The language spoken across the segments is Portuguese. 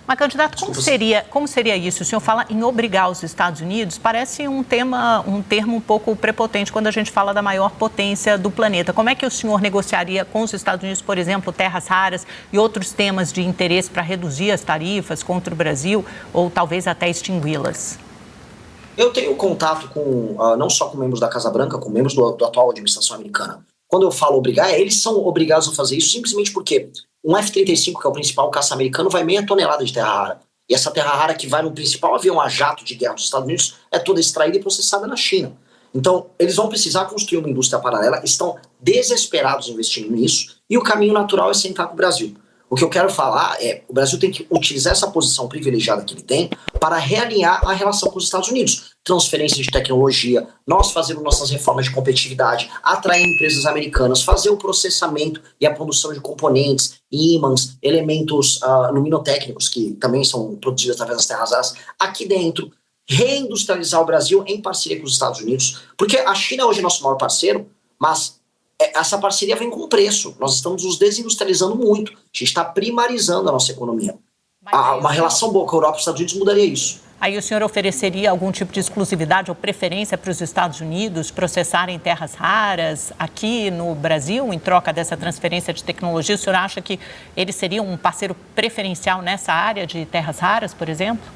Mas, candidato, como seria isso? O senhor fala em obrigar os Estados Unidos, parece um termo um pouco prepotente quando a gente fala da maior potência do planeta. Como é que o senhor negociaria com os Estados Unidos, por exemplo, terras raras e outros temas de interesse para reduzir as tarifas contra o Brasil ou talvez até extingui-las? Eu tenho contato com, não só com membros da Casa Branca, com membros da atual administração americana. Quando eu falo obrigar, eles são obrigados a fazer isso simplesmente porque um F-35, que é o principal caça americano, vai meia tonelada de terra rara. E essa terra rara que vai no principal avião a jato de guerra dos Estados Unidos é toda extraída e processada na China. Então, eles vão precisar construir uma indústria paralela, estão desesperados investindo nisso, e o caminho natural é sentar com o Brasil. O que eu quero falar é, o Brasil tem que utilizar essa posição privilegiada que ele tem para realinhar a relação com os Estados Unidos. Transferência de tecnologia, nós fazemos nossas reformas de competitividade, atrair empresas americanas, fazer o processamento e a produção de componentes, ímãs, elementos luminotécnicos que também são produzidos através das terras raras aqui dentro, reindustrializar o Brasil em parceria com os Estados Unidos, porque a China hoje é nosso maior parceiro, mas essa parceria vem com preço. Nós estamos nos desindustrializando muito. A gente está primarizando a nossa economia. Uma relação boa com a Europa e os Estados Unidos mudaria isso. Aí o senhor ofereceria algum tipo de exclusividade ou preferência para os Estados Unidos processarem terras raras aqui no Brasil, em troca dessa transferência de tecnologia? O senhor acha que eles seriam um parceiro preferencial nessa área de terras raras, por exemplo?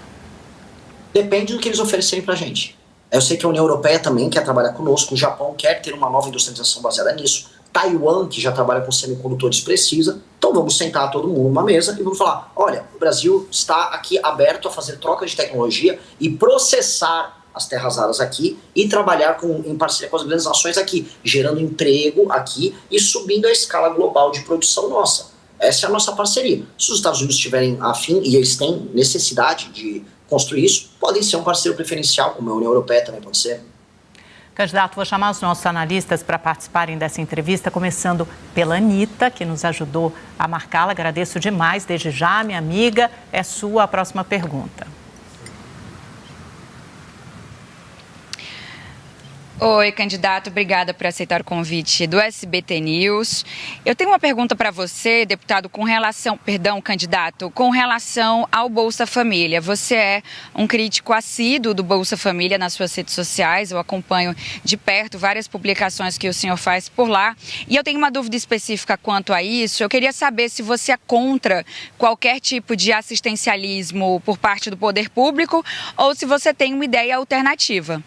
Depende do que eles oferecerem para a gente. Eu sei que a União Europeia também quer trabalhar conosco, o Japão quer ter uma nova industrialização baseada nisso, Taiwan, que já trabalha com semicondutores, precisa. Então vamos sentar todo mundo numa mesa e vamos falar, olha, o Brasil está aqui aberto a fazer troca de tecnologia e processar as terras raras aqui e trabalhar em parceria com as grandes nações aqui, gerando emprego aqui e subindo a escala global de produção nossa. Essa é a nossa parceria. Se os Estados Unidos estiverem afim, e eles têm necessidade de construir isso, podem ser um parceiro preferencial, como a União Europeia também pode ser. Candidato, vou chamar os nossos analistas para participarem dessa entrevista, começando pela Anitta, que nos ajudou a marcá-la. Agradeço demais, desde já, minha amiga. É sua a próxima pergunta. Oi, candidato, obrigada por aceitar o convite do SBT News. Eu tenho uma pergunta para você, deputado, candidato, com relação ao Bolsa Família. Você é um crítico assíduo do Bolsa Família nas suas redes sociais, eu acompanho de perto várias publicações que o senhor faz por lá. E eu tenho uma dúvida específica quanto a isso. Eu queria saber se você é contra qualquer tipo de assistencialismo por parte do poder público ou se você tem uma ideia alternativa.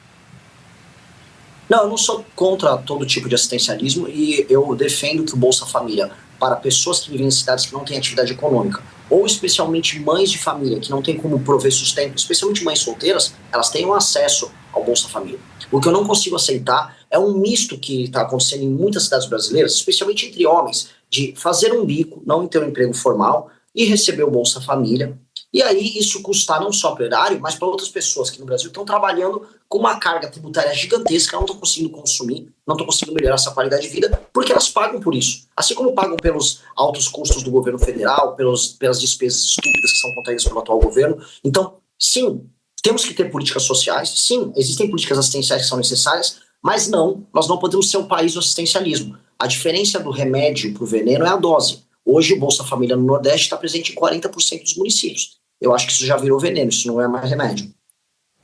Não, eu não sou contra todo tipo de assistencialismo e eu defendo que o Bolsa Família, para pessoas que vivem em cidades que não têm atividade econômica, ou especialmente mães de família que não têm como prover sustento, especialmente mães solteiras, elas tenham acesso ao Bolsa Família. O que eu não consigo aceitar é um misto que está acontecendo em muitas cidades brasileiras, especialmente entre homens, de fazer um bico, não ter um emprego formal e receber o Bolsa Família. E aí isso custar não só para o erário, mas para outras pessoas que no Brasil estão trabalhando com uma carga tributária gigantesca, não estão conseguindo consumir, não estão conseguindo melhorar essa qualidade de vida, porque elas pagam por isso. Assim como pagam pelos altos custos do governo federal, pelas despesas estúpidas que são contraídas pelo atual governo. Então, sim, temos que ter políticas sociais, sim, existem políticas assistenciais que são necessárias, mas não, nós não podemos ser um país do assistencialismo. A diferença do remédio para o veneno é a dose. Hoje o Bolsa Família no Nordeste está presente em 40% dos municípios. Eu acho que isso já virou veneno, isso não é mais remédio.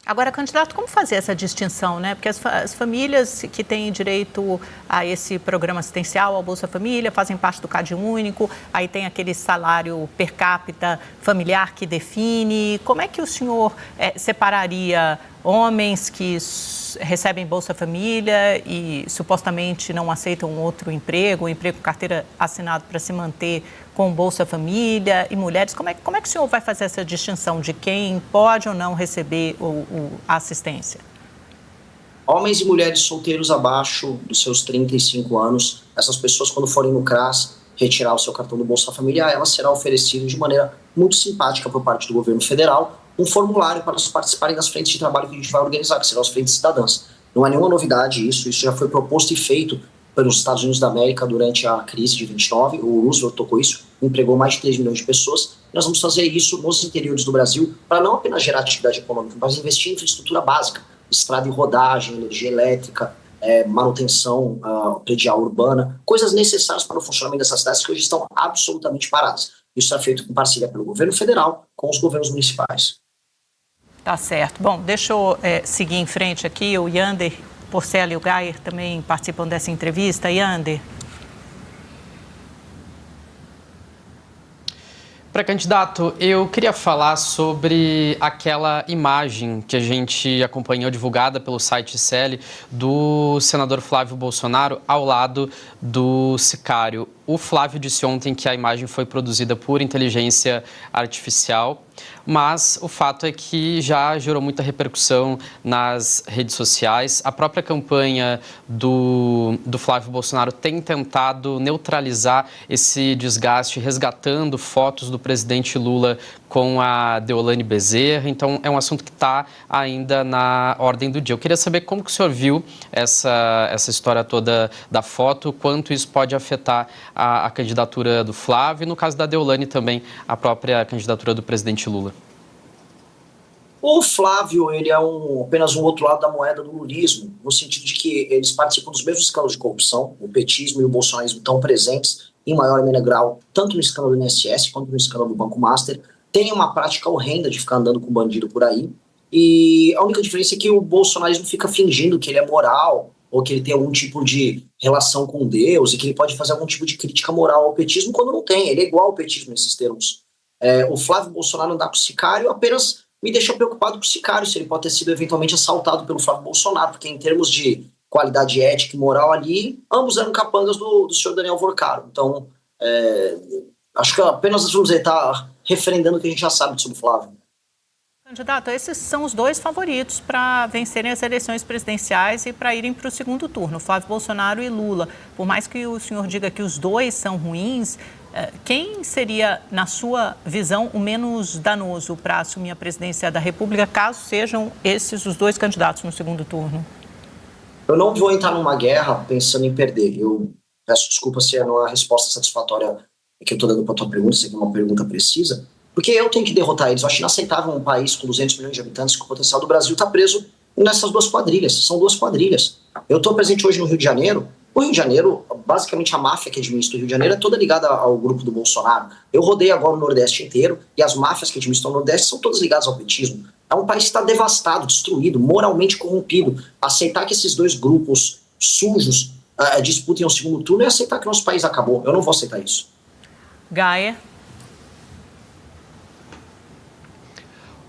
Agora, candidato, como fazer essa distinção, né? Porque as famílias que têm direito a esse programa assistencial, ao Bolsa Família, fazem parte do CadÚnico, aí tem aquele salário per capita familiar que define. Como é que o senhor separaria homens que recebem Bolsa Família e supostamente não aceitam outro emprego, emprego com carteira assinada para se manter com Bolsa Família, e mulheres? Como é que o senhor vai fazer essa distinção de quem pode ou não receber a assistência? Homens e mulheres solteiros abaixo dos seus 35 anos, essas pessoas, quando forem no CRAS retirar o seu cartão do Bolsa Família, ela será oferecida de maneira muito simpática por parte do governo federal um formulário para elas participarem das frentes de trabalho que a gente vai organizar, que serão as frentes cidadãs. Não é nenhuma novidade isso já foi proposto e feito pelos Estados Unidos da América durante a crise de 29, o Roosevelt tocou isso, empregou mais de 3 milhões de pessoas. Nós vamos fazer isso nos interiores do Brasil para não apenas gerar atividade econômica, mas investir em infraestrutura básica, estrada e rodagem, energia elétrica, manutenção predial urbana, coisas necessárias para o funcionamento dessas cidades que hoje estão absolutamente paradas. Isso é feito em parceria pelo governo federal com os governos municipais. Tá certo. Bom, deixa eu seguir em frente aqui. O Yander Porcela e o Gayer também participam dessa entrevista. Yander. Pré-candidato, eu queria falar sobre aquela imagem que a gente acompanhou divulgada pelo site CL do senador Flávio Bolsonaro ao lado do sicário. O Flávio disse ontem que a imagem foi produzida por inteligência artificial, mas o fato é que já gerou muita repercussão nas redes sociais. A própria campanha do Flávio Bolsonaro tem tentado neutralizar esse desgaste, resgatando fotos do presidente Lula com a Deolane Bezerra. Então, é um assunto que está ainda na ordem do dia. Eu queria saber como que o senhor viu essa história toda da foto, quanto isso pode afetar a candidatura do Flávio e, no caso da Deolane, também a própria candidatura do presidente Lula. O Flávio, ele é apenas um outro lado da moeda do lulismo, no sentido de que eles participam dos mesmos escândalos de corrupção. O petismo e o bolsonarismo estão presentes em maior ou menor grau, tanto no escândalo do INSS quanto no escândalo do Banco Master. Tem uma prática horrenda de ficar andando com bandido por aí. E a única diferença é que o bolsonarismo fica fingindo que ele é moral, ou que ele tem algum tipo de relação com Deus, e que ele pode fazer algum tipo de crítica moral ao petismo, quando não tem. Ele é igual ao petismo nesses termos. O Flávio Bolsonaro andar com o sicário apenas me deixa preocupado com o sicário, se ele pode ter sido eventualmente assaltado pelo Flávio Bolsonaro, porque em termos de qualidade ética e moral ali, ambos eram capangas do senhor Daniel Vorcaro. Então, acho que apenas vamos estar referendando o que a gente já sabe sobre o Flávio. Candidato, esses são os dois favoritos para vencerem as eleições presidenciais e para irem para o segundo turno, Flávio Bolsonaro e Lula. Por mais que o senhor diga que os dois são ruins, quem seria, na sua visão, o menos danoso para assumir a presidência da República, caso sejam esses os dois candidatos no segundo turno? Eu não vou entrar numa guerra pensando em perder. Eu peço desculpa se não é uma resposta satisfatória que eu estou dando para a tua pergunta, se é uma pergunta precisa, porque eu tenho que derrotar eles. Eu acho inaceitável um país com 200 milhões de habitantes, com o potencial do Brasil, está preso nessas duas quadrilhas. São duas quadrilhas. Eu estou presente hoje no Rio de Janeiro. O Rio de Janeiro, basicamente a máfia que administra o Rio de Janeiro é toda ligada ao grupo do Bolsonaro. Eu rodei agora o Nordeste inteiro e as máfias que administram o Nordeste são todas ligadas ao petismo. É um país que está devastado, destruído, moralmente corrompido. Aceitar que esses dois grupos sujos disputem o segundo turno é aceitar que nosso país acabou. Eu não vou aceitar isso. Gaia.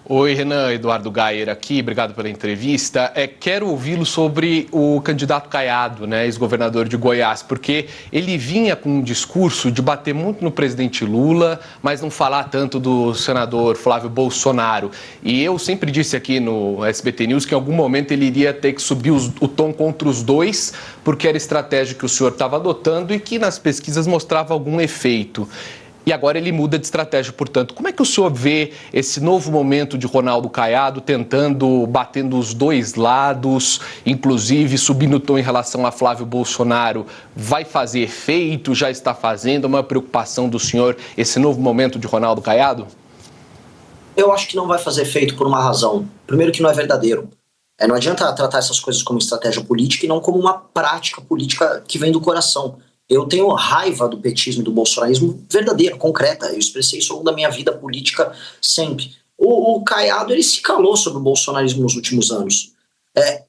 Oi, Renan, Eduardo Gayer aqui, obrigado pela entrevista. Quero ouvi-lo sobre o candidato Caiado, ex-governador de Goiás, porque ele vinha com um discurso de bater muito no presidente Lula, mas não falar tanto do senador Flávio Bolsonaro. E eu sempre disse aqui no SBT News que em algum momento ele iria ter que subir o tom contra os dois, porque era a estratégia que o senhor estava adotando e que nas pesquisas mostrava algum efeito. E agora ele muda de estratégia, portanto. Como é que o senhor vê esse novo momento de Ronaldo Caiado batendo os dois lados, inclusive subindo o tom em relação a Flávio Bolsonaro? Vai fazer efeito? Já está fazendo? É uma preocupação do senhor esse novo momento de Ronaldo Caiado? Eu acho que não vai fazer efeito por uma razão. Primeiro, que não é verdadeiro. Não adianta tratar essas coisas como estratégia política e não como uma prática política que vem do coração. Eu tenho raiva do petismo e do bolsonarismo verdadeira, concreta. Eu expressei isso ao longo da minha vida política sempre. O Caiado, ele se calou sobre o bolsonarismo nos últimos anos.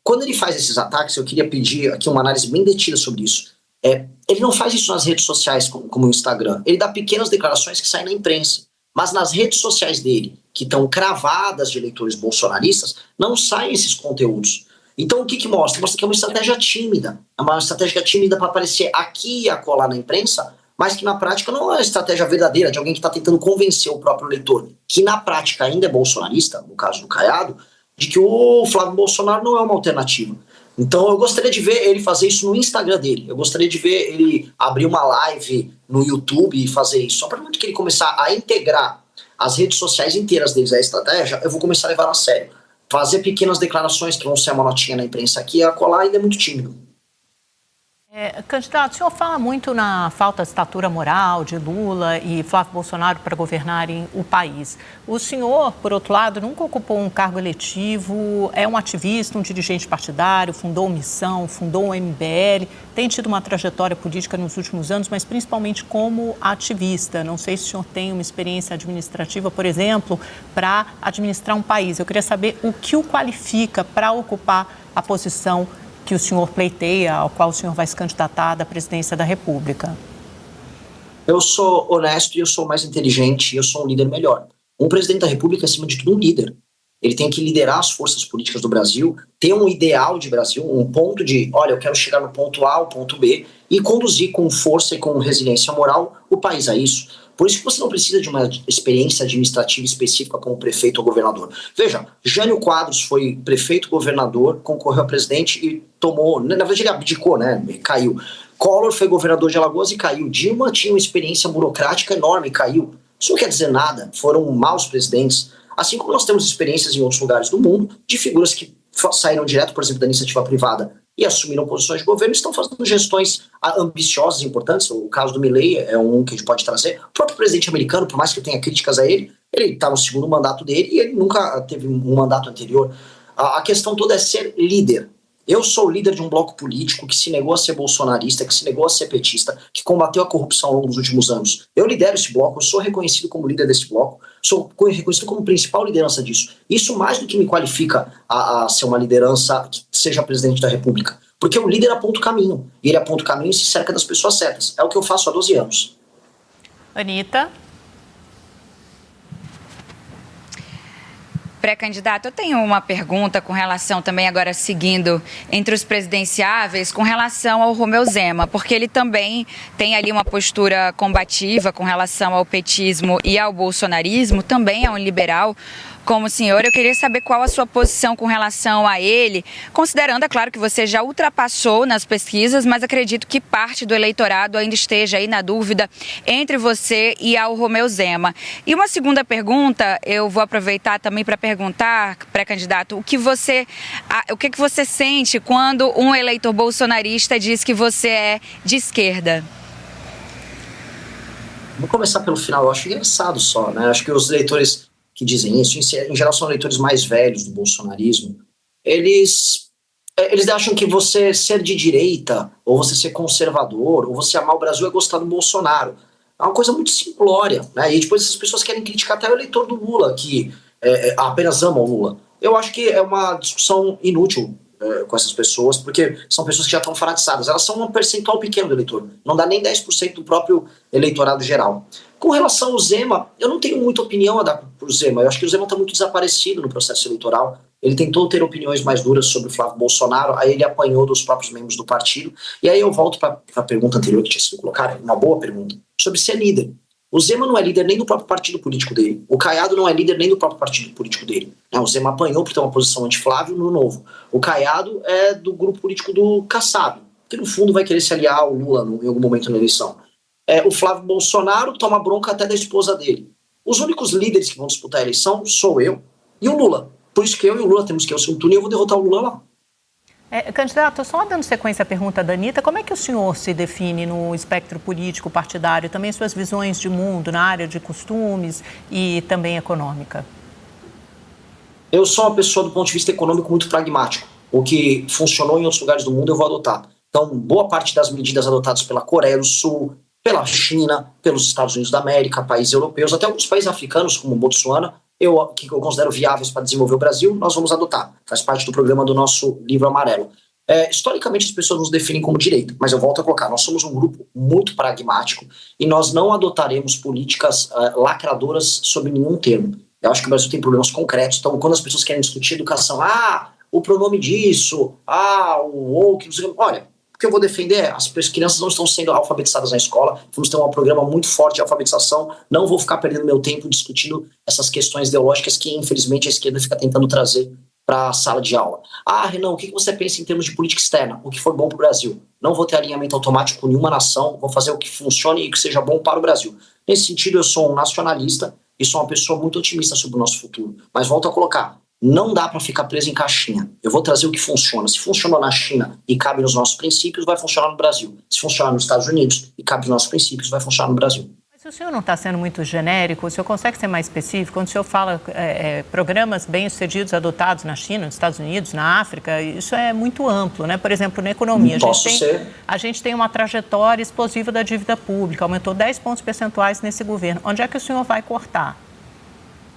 Quando ele faz esses ataques, eu queria pedir aqui uma análise bem detida sobre isso. Ele não faz isso nas redes sociais, como o Instagram. Ele dá pequenas declarações que saem na imprensa. Mas nas redes sociais dele, que estão cravadas de eleitores bolsonaristas, não saem esses conteúdos. Então, o que mostra? Mostra que é uma estratégia tímida. É uma estratégia tímida para aparecer aqui e acolá na imprensa, mas que na prática não é uma estratégia verdadeira de alguém que está tentando convencer o próprio eleitor, que na prática ainda é bolsonarista, no caso do Caiado, de que o Flávio Bolsonaro não é uma alternativa. Então, eu gostaria de ver ele fazer isso no Instagram dele. Eu gostaria de ver ele abrir uma live no YouTube e fazer isso. Só para muito que ele começar a integrar as redes sociais inteiras deles à estratégia, eu vou começar a levar a sério. Fazer pequenas declarações que vão ser uma notinha na imprensa aqui e acolá ainda é muito tímido. Candidato, o senhor fala muito na falta de estatura moral de Lula e Flávio Bolsonaro para governarem o país. O senhor, por outro lado, nunca ocupou um cargo eletivo, é um ativista, um dirigente partidário, fundou Missão, fundou o MBL, tem tido uma trajetória política nos últimos anos, mas principalmente como ativista. Não sei se o senhor tem uma experiência administrativa, por exemplo, para administrar um país. Eu queria saber o que o qualifica para ocupar a posição que o senhor pleiteia, ao qual o senhor vai se candidatar da presidência da República. Eu sou honesto e eu sou mais inteligente e eu sou um líder melhor. Um presidente da República é, acima de tudo, um líder. Ele tem que liderar as forças políticas do Brasil, ter um ideal de Brasil, um ponto de, olha, eu quero chegar no ponto A ao ponto B e conduzir com força e com resiliência moral o país a isso. Por isso que você não precisa de uma experiência administrativa específica como prefeito ou governador. Veja, Jânio Quadros foi prefeito, governador, concorreu a presidente e tomou, na verdade ele abdicou, né, e caiu. Collor foi governador de Alagoas e caiu. Dilma tinha uma experiência burocrática enorme e caiu. Isso não quer dizer nada, foram maus presidentes. Assim como nós temos experiências em outros lugares do mundo de figuras que saíram direto, por exemplo, da iniciativa privada e assumiram posições de governo, estão fazendo gestões ambiciosas e importantes. O caso do Milley é um que a gente pode trazer. O próprio presidente americano, por mais que eu tenha críticas a ele está no segundo mandato dele e ele nunca teve um mandato anterior. A questão toda é ser líder. Eu sou líder de um bloco político que se negou a ser bolsonarista, que se negou a ser petista, que combateu a corrupção ao longo dos últimos anos. Eu lidero esse bloco, eu sou reconhecido como líder desse bloco, sou reconhecido como principal liderança disso. Isso mais do que me qualifica a ser uma liderança que seja presidente da República. Porque o líder aponta o caminho, e ele aponta o caminho e se cerca das pessoas certas. É o que eu faço há 12 anos. Anitta. Pré-candidato, eu tenho uma pergunta com relação também, agora seguindo entre os presidenciáveis, com relação ao Romeu Zema, porque ele também tem ali uma postura combativa com relação ao petismo e ao bolsonarismo, também é um liberal como o senhor. Eu queria saber qual a sua posição com relação a ele, considerando, é claro, que você já ultrapassou nas pesquisas, mas acredito que parte do eleitorado ainda esteja aí na dúvida entre você e ao Romeu Zema. E uma segunda pergunta, eu vou aproveitar também para perguntar, pré-candidato, o que você sente quando um eleitor bolsonarista diz que você é de esquerda? Vou começar pelo final. Eu acho engraçado só, né? Acho que os eleitores que dizem isso, em geral são eleitores mais velhos do bolsonarismo, eles acham que você ser de direita, ou você ser conservador, ou você amar o Brasil é gostar do Bolsonaro. É uma coisa muito simplória, né? E depois essas pessoas querem criticar até o eleitor do Lula, que apenas ama o Lula. Eu acho que é uma discussão inútil com essas pessoas, porque são pessoas que já estão fanatizadas. Elas são um percentual pequeno do eleitor, não dá nem 10% do próprio eleitorado geral. Com relação ao Zema, eu não tenho muita opinião a dar para o Zema. Eu acho que o Zema está muito desaparecido no processo eleitoral. Ele tentou ter opiniões mais duras sobre o Flávio Bolsonaro, aí ele apanhou dos próprios membros do partido. E aí eu volto para a pergunta anterior que tinha sido colocada, uma boa pergunta, sobre ser líder. O Zema não é líder nem do próprio partido político dele. O Caiado não é líder nem do próprio partido político dele. O Zema apanhou por ter uma posição anti-Flávio no Novo. O Caiado é do grupo político do Kassab, que no fundo vai querer se aliar ao Lula em algum momento na eleição. O Flávio Bolsonaro toma bronca até da esposa dele. Os únicos líderes que vão disputar a eleição sou eu e o Lula. Por isso que eu e o Lula temos que ir ao segundo turno e eu vou derrotar o Lula lá. Candidato, só dando sequência à pergunta da Anitta, como é que o senhor se define no espectro político partidário, também suas visões de mundo na área de costumes e também econômica? Eu sou uma pessoa do ponto de vista econômico muito pragmático. O que funcionou em outros lugares do mundo eu vou adotar. Então, boa parte das medidas adotadas pela Coreia do Sul, pela China, pelos Estados Unidos da América, países europeus, até alguns países africanos, como Botsuana, que eu considero viáveis para desenvolver o Brasil, nós vamos adotar. Faz parte do programa do nosso livro amarelo. Historicamente, as pessoas nos definem como direita, mas eu volto a colocar, nós somos um grupo muito pragmático e nós não adotaremos políticas lacradoras sob nenhum termo. Eu acho que o Brasil tem problemas concretos, então quando as pessoas querem discutir educação, o pronome disso, olha, o que eu vou defender é as crianças não estão sendo alfabetizadas na escola, vamos ter um programa muito forte de alfabetização, não vou ficar perdendo meu tempo discutindo essas questões ideológicas que, infelizmente, a esquerda fica tentando trazer para a sala de aula. Renan, o que você pensa em termos de política externa? O que for bom para o Brasil? Não vou ter alinhamento automático com nenhuma nação, vou fazer o que funcione e que seja bom para o Brasil. Nesse sentido, eu sou um nacionalista e sou uma pessoa muito otimista sobre o nosso futuro. Mas volto a colocar, não dá para ficar preso em caixinha. Eu vou trazer o que funciona. Se funcionou na China e cabe nos nossos princípios, vai funcionar no Brasil. Se funcionar nos Estados Unidos e cabe nos nossos princípios, vai funcionar no Brasil. Se o senhor não está sendo muito genérico, o senhor consegue ser mais específico? Quando o senhor fala programas bem-sucedidos adotados na China, nos Estados Unidos, na África, isso é muito amplo, né? Por exemplo, na economia, a gente tem uma trajetória explosiva da dívida pública, aumentou 10 pontos percentuais nesse governo. Onde é que o senhor vai cortar?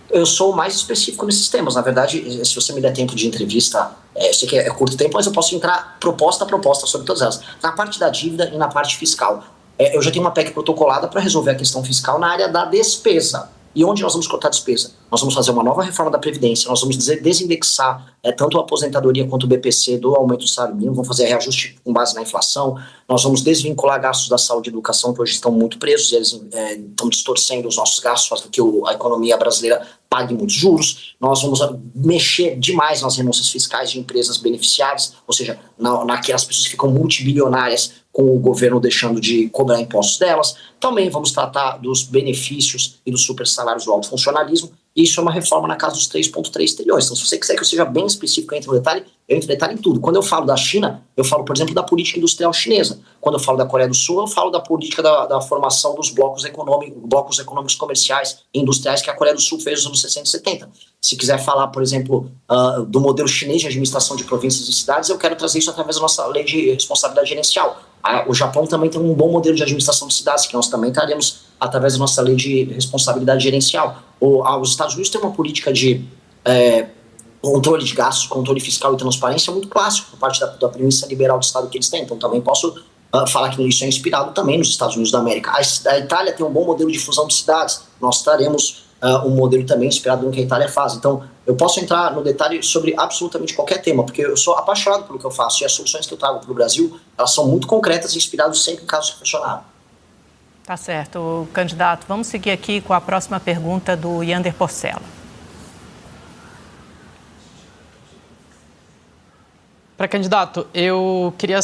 Eu sou mais específico nesses temas. Na verdade, se você me der tempo de entrevista, eu sei que é curto tempo, mas eu posso entrar proposta a proposta sobre todas elas. Na parte da dívida e na parte fiscal. Eu já tenho uma PEC protocolada para resolver a questão fiscal na área da despesa. E onde nós vamos cortar a despesa? Nós vamos fazer uma nova reforma da Previdência, nós vamos desindexar tanto a aposentadoria quanto o BPC do aumento do salário mínimo, vamos fazer reajuste com base na inflação, nós vamos desvincular gastos da saúde e educação, que hoje estão muito presos, e eles estão distorcendo os nossos gastos, fazendo que a economia brasileira pague muitos juros. Nós vamos mexer demais nas renúncias fiscais de empresas beneficiadas, ou seja, naquelas pessoas que ficam multibilionárias com o governo deixando de cobrar impostos delas. Também vamos tratar dos benefícios e dos super salários do alto funcionalismo. E isso é uma reforma na casa dos 3,3 trilhões. Então, se você quiser que eu seja bem específico, eu entro em detalhe em tudo. Quando eu falo da China, eu falo, por exemplo, da política industrial chinesa. Quando eu falo da Coreia do Sul, eu falo da política da formação dos blocos econômicos comerciais e industriais que a Coreia do Sul fez nos anos 60 e 70. Se quiser falar, por exemplo, do modelo chinês de administração de províncias e cidades, eu quero trazer isso através da nossa lei de responsabilidade gerencial. O Japão também tem um bom modelo de administração de cidades, que nós também traremos através da nossa lei de responsabilidade gerencial. Os Estados Unidos têm uma política de controle de gastos, controle fiscal e transparência muito clássico, por parte da premissa liberal do Estado que eles têm. Então também posso falar que isso é inspirado também nos Estados Unidos da América. A Itália tem um bom modelo de fusão de cidades. Nós traremos um modelo também inspirado no que a Itália faz. Então, eu posso entrar no detalhe sobre absolutamente qualquer tema, porque eu sou apaixonado pelo que eu faço, e as soluções que eu trago para o Brasil, elas são muito concretas e inspiradas sempre em casos que funcionaram. Tá certo, candidato. Vamos seguir aqui com a próxima pergunta do Yander Porcela. Para candidato, eu queria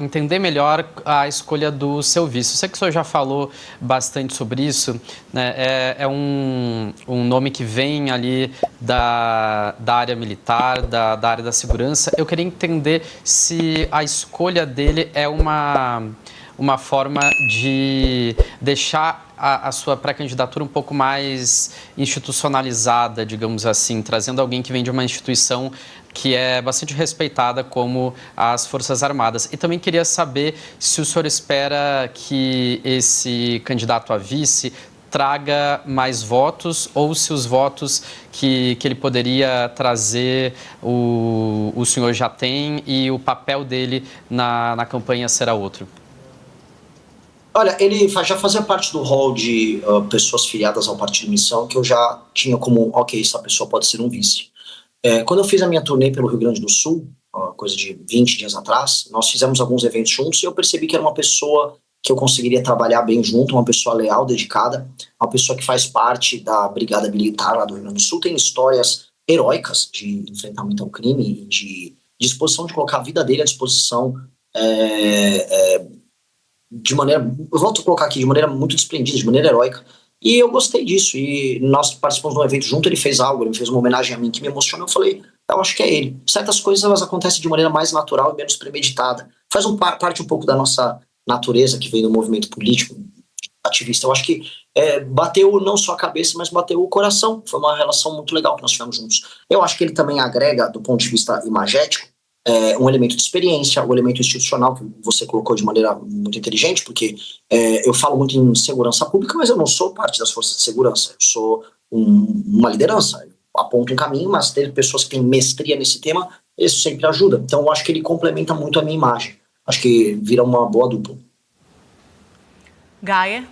entender melhor a escolha do seu vice. Eu sei que o senhor já falou bastante sobre isso, né? É um nome que vem ali da área militar, da área da segurança. Eu queria entender se a escolha dele é uma forma de deixar a sua pré-candidatura um pouco mais institucionalizada, digamos assim, trazendo alguém que vem de uma instituição que é bastante respeitada como as Forças Armadas. E também queria saber se o senhor espera que esse candidato a vice traga mais votos ou se os votos que ele poderia trazer o senhor já tem e o papel dele na campanha será outro. Olha, ele já fazia parte do hall de pessoas filiadas ao Partido Missão, que eu já tinha como, ok, essa pessoa pode ser um vice. Quando eu fiz a minha turnê pelo Rio Grande do Sul, coisa de 20 dias atrás, nós fizemos alguns eventos juntos e eu percebi que era uma pessoa que eu conseguiria trabalhar bem junto, uma pessoa leal, dedicada, uma pessoa que faz parte da Brigada Militar lá do Rio Grande do Sul, tem histórias heróicas de enfrentamento ao crime e de disposição de colocar a vida dele à disposição de maneira, eu volto a colocar aqui, de maneira muito desprendida, de maneira heróica. E eu gostei disso, e nós participamos de um evento junto, ele fez uma homenagem a mim que me emocionou, eu falei, eu acho que é ele. Certas coisas, elas acontecem de maneira mais natural e menos premeditada. Faz parte um pouco da nossa natureza, que vem do movimento político, ativista. Eu acho que bateu não só a cabeça, mas bateu o coração. Foi uma relação muito legal que nós tivemos juntos. Eu acho que ele também agrega, do ponto de vista imagético, um elemento de experiência, um elemento institucional que você colocou de maneira muito inteligente, porque eu falo muito em segurança pública, mas eu não sou parte das forças de segurança, eu sou uma liderança, eu aponto um caminho, mas ter pessoas que têm mestria nesse tema, isso sempre ajuda. Então eu acho que ele complementa muito a minha imagem, acho que vira uma boa dupla. Gaia?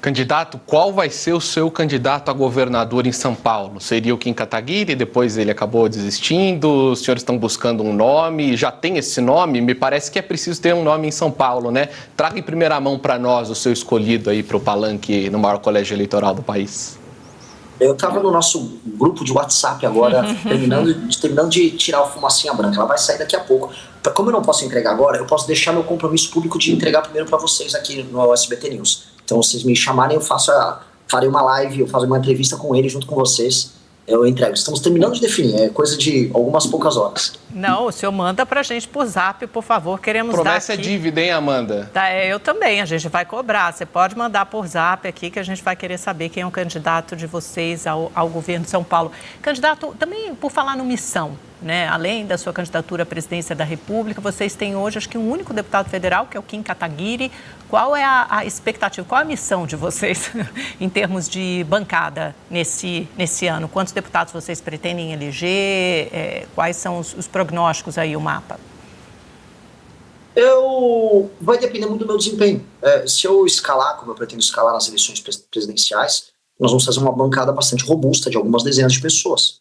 Candidato, qual vai ser o seu candidato a governador em São Paulo? Seria o Kim Kataguiri, depois ele acabou desistindo, os senhores estão buscando um nome, já tem esse nome? Me parece que é preciso ter um nome em São Paulo, né? Traga em primeira mão para nós o seu escolhido aí para o palanque no maior colégio eleitoral do país. Eu estava no nosso grupo de WhatsApp agora, terminando de tirar a fumacinha branca, ela vai sair daqui a pouco. Como eu não posso entregar agora, eu posso deixar meu compromisso público de entregar primeiro para vocês aqui no SBT News. Então, se vocês me chamarem, eu faço farei uma live, eu faço uma entrevista com ele junto com vocês. Eu entrego. Estamos terminando de definir, é coisa de algumas poucas horas. Não, o senhor manda pra gente por zap, por favor, queremos Promessa dar aqui. é dívida, hein, Amanda? Tá, eu também, a gente vai cobrar. Você pode mandar por zap aqui que a gente vai querer saber quem é o candidato de vocês ao governo de São Paulo. Candidato, também por falar no missão, né? Além da sua candidatura à presidência da República, vocês têm hoje, acho que um único deputado federal, que é o Kim Kataguiri. Qual é a expectativa, qual a missão de vocês em termos de bancada nesse ano? Quantos deputados vocês pretendem eleger? Quais são os prognósticos aí, o mapa? Vai depender muito do meu desempenho. Se eu escalar, como eu pretendo escalar nas eleições presidenciais, nós vamos fazer uma bancada bastante robusta de algumas dezenas de pessoas.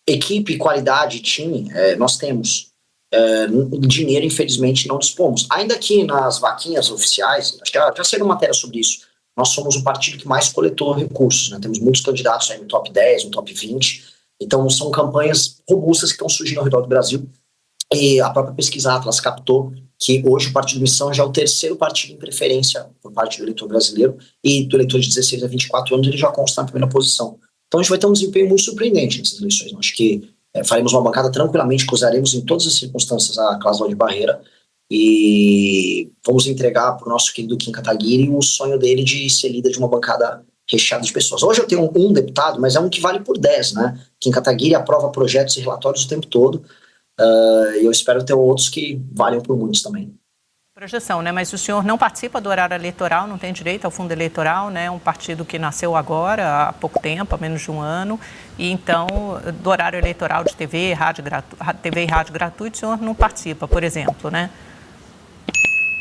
Equipe, qualidade, time, nós temos. Dinheiro, infelizmente, não dispomos. Ainda que nas vaquinhas oficiais, acho que já saiu uma matéria sobre isso, nós somos o partido que mais coletou recursos, né? Temos muitos candidatos aí no top 10, no top 20, então são campanhas robustas que estão surgindo ao redor do Brasil, e a própria pesquisa Atlas captou que hoje o Partido Missão já é o terceiro partido em preferência por parte do eleitor brasileiro, e do eleitor de 16 a 24 anos ele já consta na primeira posição. Então a gente vai ter um desempenho muito surpreendente nessas eleições. Eu acho que faremos uma bancada tranquilamente, cruzaremos em todas as circunstâncias a cláusula de barreira e vamos entregar para o nosso querido Kim Kataguiri o sonho dele de ser líder de uma bancada recheada de pessoas. Hoje eu tenho um deputado, mas é um que vale por 10, né? Kim Kataguiri aprova projetos e relatórios o tempo todo, e eu espero ter outros que valham por muitos também. Projeção, né? Mas o senhor não participa do horário eleitoral, não tem direito ao fundo eleitoral, né? Um partido que nasceu agora, há pouco tempo, há menos de um ano, e então do horário eleitoral de TV e rádio gratuito, o senhor não participa, por exemplo, né?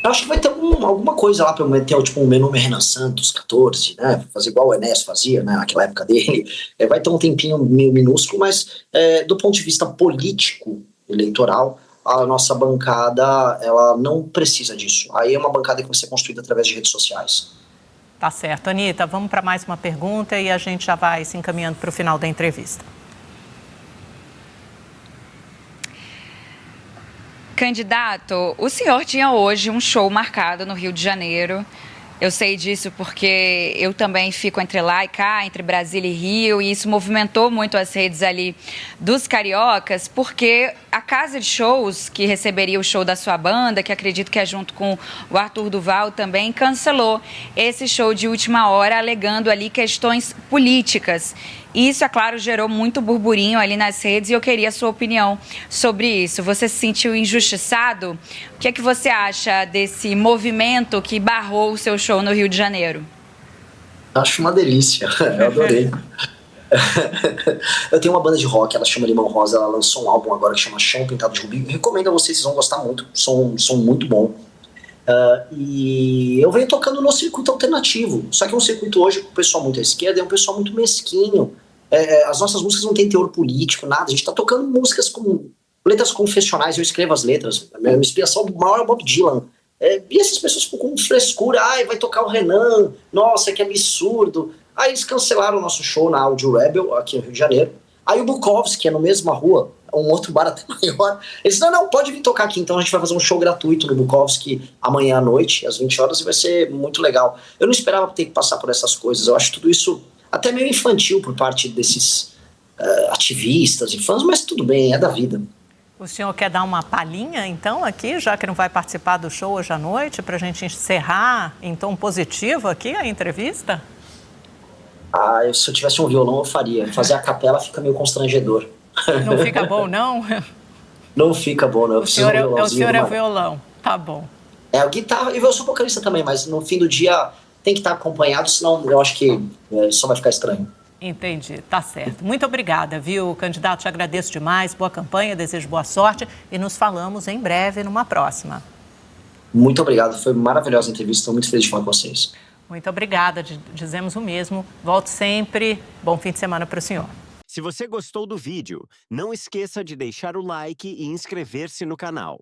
Eu acho que vai ter alguma coisa lá para eu meter, tipo um menu Renan Santos, 14, né? Fazer igual o Enéas fazia, né? Naquela época dele. Vai ter um tempinho minúsculo, mas do ponto de vista político, eleitoral, a nossa bancada, ela não precisa disso. Aí é uma bancada que vai ser construída através de redes sociais. Tá certo. Anitta, vamos para mais uma pergunta e a gente já vai se encaminhando para o final da entrevista. Candidato, o senhor tinha hoje um show marcado no Rio de Janeiro. Eu sei disso porque eu também fico entre lá e cá, entre Brasília e Rio, e isso movimentou muito as redes ali dos cariocas, porque a casa de shows que receberia o show da sua banda, que acredito que é junto com o Arthur Duval também, cancelou esse show de última hora, alegando ali questões políticas. Isso, é claro, gerou muito burburinho ali nas redes e eu queria a sua opinião sobre isso. Você se sentiu injustiçado? O que é que você acha desse movimento que barrou o seu show no Rio de Janeiro? Acho uma delícia, eu adorei. Eu tenho uma banda de rock, ela chama Limão Rosa, ela lançou um álbum agora que chama Chão Pintado de Rubi. Recomendo a vocês, vocês vão gostar muito, som muito bom. E eu venho tocando no circuito alternativo, só que é um circuito hoje com o pessoal muito à esquerda, é um pessoal muito mesquinho. As nossas músicas não têm teor político, nada, a gente tá tocando músicas com letras confessionais, eu escrevo as letras, a minha inspiração maior é Bob Dylan. E essas pessoas ficam com frescura, vai tocar o Renan, nossa, que absurdo. Aí eles cancelaram o nosso show na Audio Rebel, aqui no Rio de Janeiro. Aí o Bukowski, que é na mesma rua, um outro bar até maior, eles não, pode vir tocar aqui, então a gente vai fazer um show gratuito no Bukowski amanhã à noite, às 20 horas, e vai ser muito legal. Eu não esperava ter que passar por essas coisas, eu acho tudo isso até meio infantil por parte desses ativistas e fãs, mas tudo bem, é da vida. O senhor quer dar uma palhinha, então, aqui, já que não vai participar do show hoje à noite, para a gente encerrar em tom positivo aqui a entrevista? Se eu tivesse um violão, eu faria. Fazer a capela fica meio constrangedor. Não fica bom, não? Não fica bom, não. O senhor é violão, tá bom. A guitarra, e eu sou vocalista também, mas no fim do dia tem que estar acompanhado, senão eu acho que só vai ficar estranho. Entendi, tá certo. Muito obrigada, viu, candidato? Te agradeço demais, boa campanha, desejo boa sorte e nos falamos em breve numa próxima. Muito obrigado, foi maravilhosa a entrevista, estou muito feliz de falar com vocês. Muito obrigada, dizemos o mesmo. Volte sempre, bom fim de semana para o senhor. Se você gostou do vídeo, não esqueça de deixar o like e inscrever-se no canal.